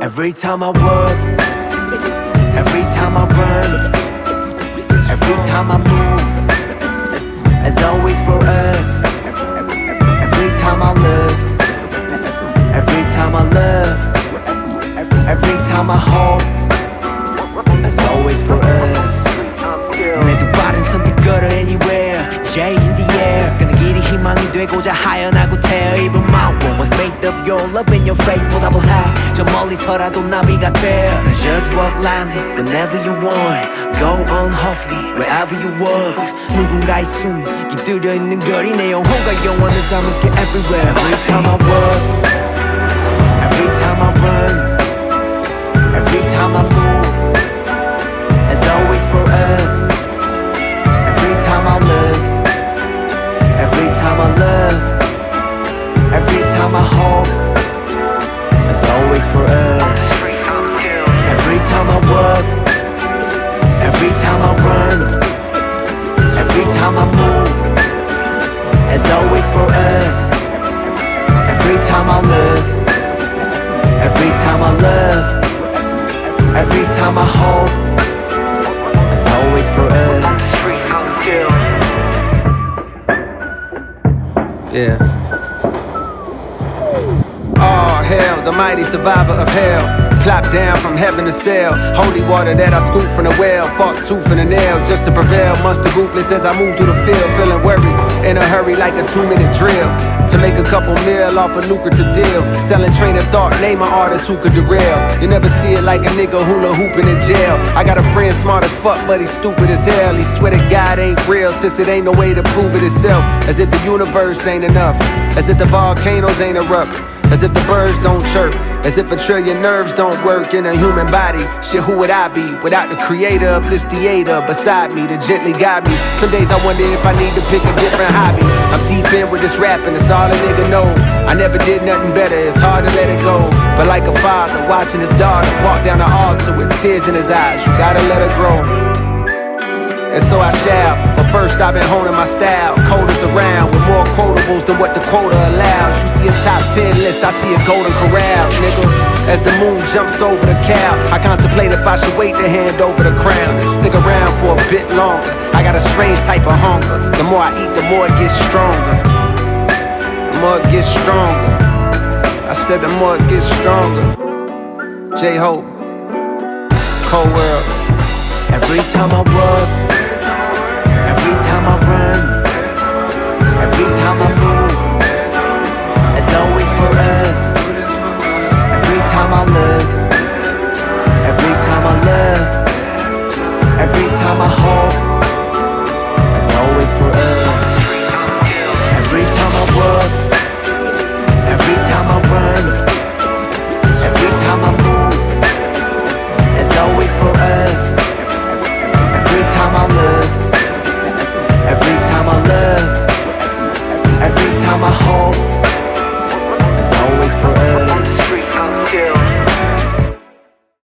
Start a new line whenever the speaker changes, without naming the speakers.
Every time I work, every time I run, every time I move, as always for us. Every time I look, every time I love, every time I hope, as always for us. 내두 발은 선택걸어 anywhere, J in the air. 가는 길이 희망이 되고자 하연하고 태어. Even my world was made of your love in your face. 보답을 해 저 멀리서라도 나비가 돼. Just walk lightly whenever you want. Go on hopefully wherever you walk. 누군가의 숨이 깃들여 있는 거리 내 영혼과 영원을 담을게 everywhere. Every time I walk, every time I run, every time I move, as always for us. Every time I look, every time I love, every time I hope, as always for us. Every time I work, every time I run, every time I move, as always for us. Every time I look, every time I love, every time I hope, as always for us.
Yeah. Oh hell, the mighty survivor of hell. Plop down from heaven to sail. Holy water that I scooped from the well. Fought tooth and a nail just to prevail. Mustard ruthless as I move through the field. Feeling worried, in a hurry like a 2-minute drill. To make a couple mil off a lucrative deal. Selling train of thought, name an artist who could derail. You never see it like a nigga hula hooping in jail. I got a friend smart as fuck but he's stupid as hell. He swear to God ain't real since it ain't no way to prove it itself. As if the universe ain't enough. As if the volcanoes ain't erupting. As if the birds don't chirp. As if a trillion nerves don't work in a human body. Shit, who would I be without the creator of this theater beside me to gently guide me? Some days I wonder if I need to pick a different hobby. I'm deep in with this rapping, that's all a nigga know. I never did nothing better, it's hard to let it go. But like a father watching his daughter walk down the altar with tears in his eyes, you gotta let her grow. And so I shall, but first I've been honing my style. Coders around with more quotables than what the quota allows. You see a top 10 list, I see a golden corral, nigga. As the moon jumps over the cow, I contemplate if I should wait to hand over the crown and stick around for a bit longer. I got a strange type of hunger. The more I eat, the more it gets stronger. The more it gets stronger. I said the more it gets stronger. J-Hope, Cold World.
Every time I work,